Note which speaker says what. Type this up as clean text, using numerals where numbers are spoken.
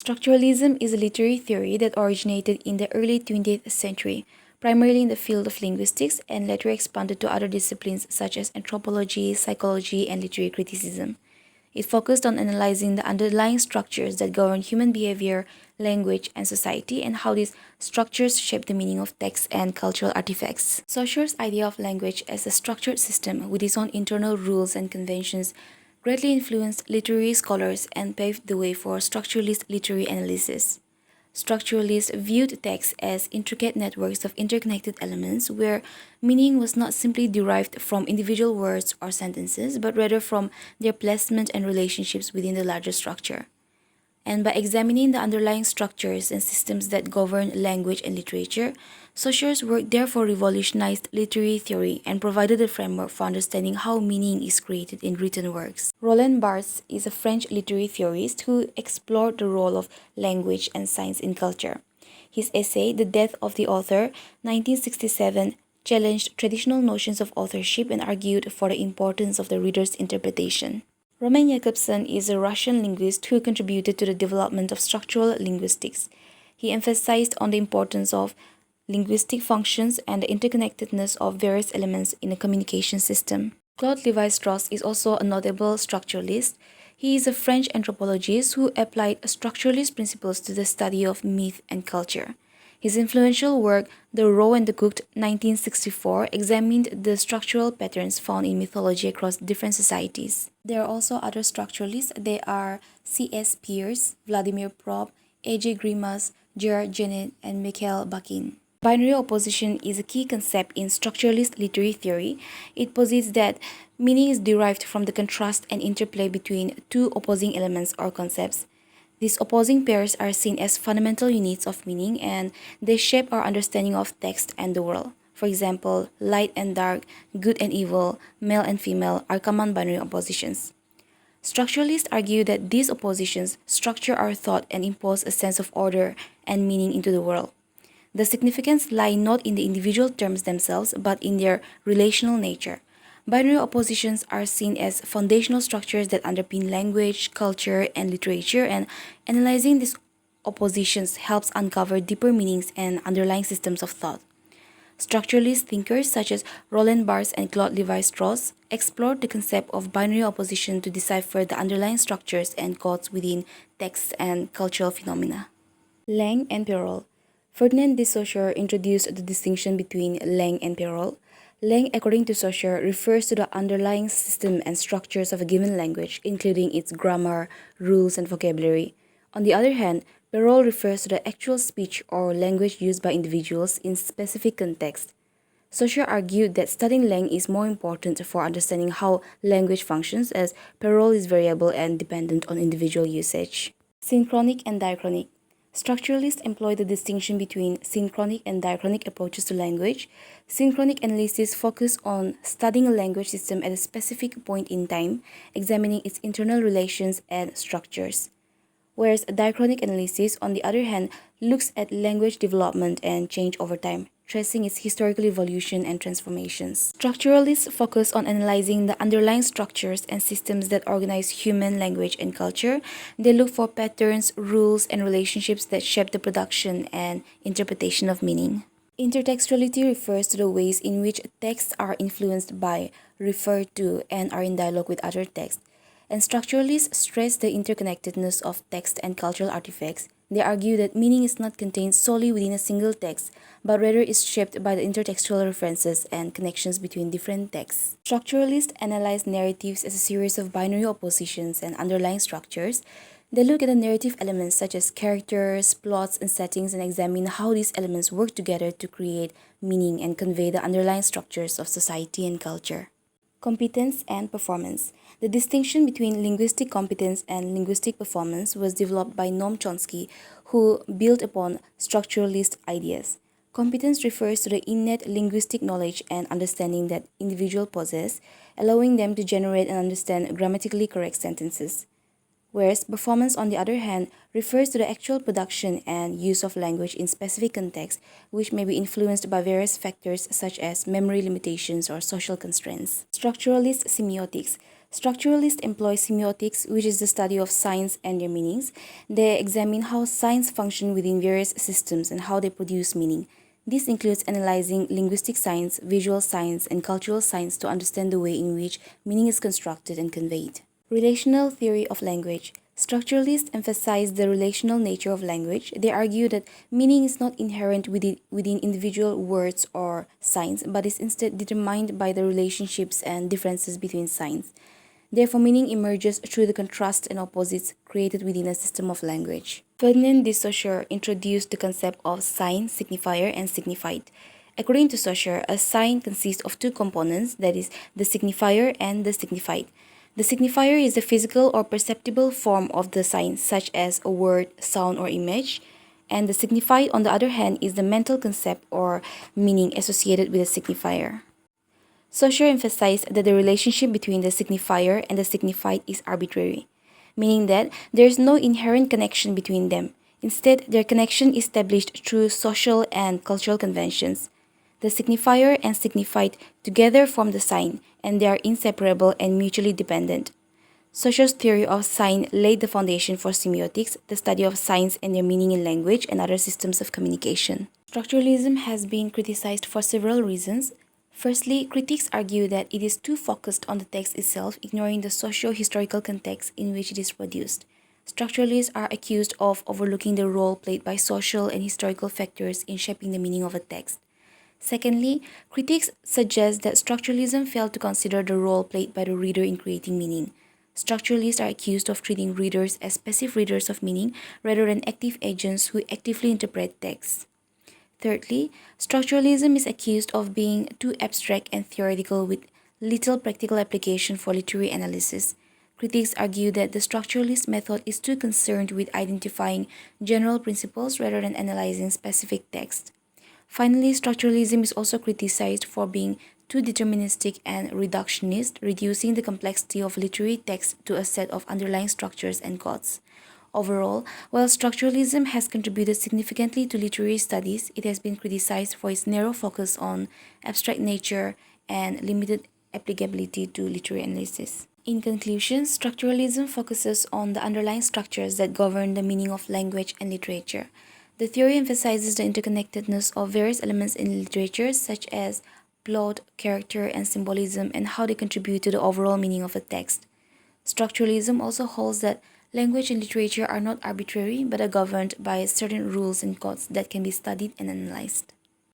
Speaker 1: Structuralism is a literary theory that originated in the early 20th century, primarily in the field of linguistics, and later expanded to other disciplines such as anthropology, psychology, and literary criticism. It focused on analyzing the underlying structures that govern human behavior, language, and society, and how these structures shape the meaning of texts and cultural artifacts. Saussure's idea of language as a structured system with its own internal rules and conventions greatly influenced literary scholars and paved the way for structuralist literary analysis. Structuralists viewed texts as intricate networks of interconnected elements where meaning was not simply derived from individual words or sentences, but rather from their placement and relationships within the larger structure. And by examining the underlying structures and systems that govern language and literature, Saussure's work therefore revolutionized literary theory and provided a framework for understanding how meaning is created in written works. Roland Barthes is a French literary theorist who explored the role of language and science in culture. His essay, The Death of the Author, 1967, challenged traditional notions of authorship and argued for the importance of the reader's interpretation. Roman Jakobson is a Russian linguist who contributed to the development of structural linguistics. He emphasized on the importance of linguistic functions and the interconnectedness of various elements in a communication system. Claude Lévi-Strauss is also a notable structuralist. He is a French anthropologist who applied structuralist principles to the study of myth and culture. His influential work, The Raw and the Cooked, 1964, examined the structural patterns found in mythology across different societies. There are also other structuralists. They are C.S. Peirce, Vladimir Propp, A.J. Grimas, Gerard Genette, and Mikhail Bakin. Binary opposition is a key concept in structuralist literary theory. It posits that meaning is derived from the contrast and interplay between two opposing elements or concepts. These opposing pairs are seen as fundamental units of meaning and they shape our understanding of text and the world. For example, light and dark, good and evil, male and female are common binary oppositions. Structuralists argue that these oppositions structure our thought and impose a sense of order and meaning into the world. The significance lies not in the individual terms themselves but in their relational nature. Binary oppositions are seen as foundational structures that underpin language, culture, and literature, and analyzing these oppositions helps uncover deeper meanings and underlying systems of thought. Structuralist thinkers such as Roland Barthes and Claude Lévi-Strauss explored the concept of binary opposition to decipher the underlying structures and codes within texts and cultural phenomena. Lang and Perrault. Ferdinand de Saussure introduced the distinction between Lang and Perrault. Lang, according to Saussure, refers to the underlying system and structures of a given language, including its grammar, rules, and vocabulary. On the other hand, Perrault refers to the actual speech or language used by individuals in specific contexts. Saussure argued that studying Lang is more important for understanding how language functions, as Perrault is variable and dependent on individual usage. Synchronic and Diachronic. Structuralists employ the distinction between synchronic and diachronic approaches to language. Synchronic analysis focus on studying a language system at a specific point in time, examining its internal relations and structures. Whereas diachronic analysis, on the other hand, looks at language development and change over time, tracing its historical evolution and transformations. Structuralists focus on analyzing the underlying structures and systems that organize human language and culture. They look for patterns, rules, and relationships that shape the production and interpretation of meaning. Intertextuality refers to the ways in which texts are influenced by, referred to, and are in dialogue with other texts. And structuralists stress the interconnectedness of text and cultural artifacts. They argue that meaning is not contained solely within a single text, but rather is shaped by the intertextual references and connections between different texts. Structuralists analyze narratives as a series of binary oppositions and underlying structures. They look at the narrative elements such as characters, plots, and settings and examine how these elements work together to create meaning and convey the underlying structures of society and culture. Competence and performance. The distinction between linguistic competence and linguistic performance was developed by Noam Chomsky, who built upon structuralist ideas. Competence refers to the innate linguistic knowledge and understanding that individuals possess, allowing them to generate and understand grammatically correct sentences. Whereas performance, on the other hand, refers to the actual production and use of language in specific contexts, which may be influenced by various factors such as memory limitations or social constraints. Structuralist semiotics. Structuralists employ semiotics, which is the study of signs and their meanings. They examine how signs function within various systems and how they produce meaning. This includes analyzing linguistic signs, visual signs, and cultural signs to understand the way in which meaning is constructed and conveyed. Relational theory of language. Structuralists emphasize the relational nature of language. They argue that meaning is not inherent within individual words or signs, but is instead determined by the relationships and differences between signs. Therefore, meaning emerges through the contrasts and opposites created within a system of language. Ferdinand de Saussure introduced the concept of sign, signifier, and signified. According to Saussure, a sign consists of two components, that is, the signifier and the signified. The signifier is the physical or perceptible form of the sign, such as a word, sound, or image, and the signified, on the other hand, is the mental concept or meaning associated with the signifier. Saussure emphasized that the relationship between the signifier and the signified is arbitrary, meaning that there is no inherent connection between them. Instead, their connection is established through social and cultural conventions. The signifier and signified together form the sign, and they are inseparable and mutually dependent. Saussure's theory of sign laid the foundation for semiotics, the study of signs and their meaning in language and other systems of communication. Structuralism has been criticized for several reasons. Firstly, critics argue that it is too focused on the text itself, ignoring the socio-historical context in which it is produced. Structuralists are accused of overlooking the role played by social and historical factors in shaping the meaning of a text. Secondly, critics suggest that structuralism failed to consider the role played by the reader in creating meaning. Structuralists are accused of treating readers as passive readers of meaning rather than active agents who actively interpret texts. Thirdly, structuralism is accused of being too abstract and theoretical with little practical application for literary analysis. Critics argue that the structuralist method is too concerned with identifying general principles rather than analyzing specific texts. Finally, structuralism is also criticized for being too deterministic and reductionist, reducing the complexity of literary text to a set of underlying structures and codes. Overall, while structuralism has contributed significantly to literary studies, it has been criticized for its narrow focus on abstract nature and limited applicability to literary analysis. In conclusion, structuralism focuses on the underlying structures that govern the meaning of language and literature. The theory emphasizes the interconnectedness of various elements in literature, such as plot, character, and symbolism, and how they contribute to the overall meaning of a text. Structuralism also holds that language and literature are not arbitrary but are governed by certain rules and codes that can be studied and analyzed.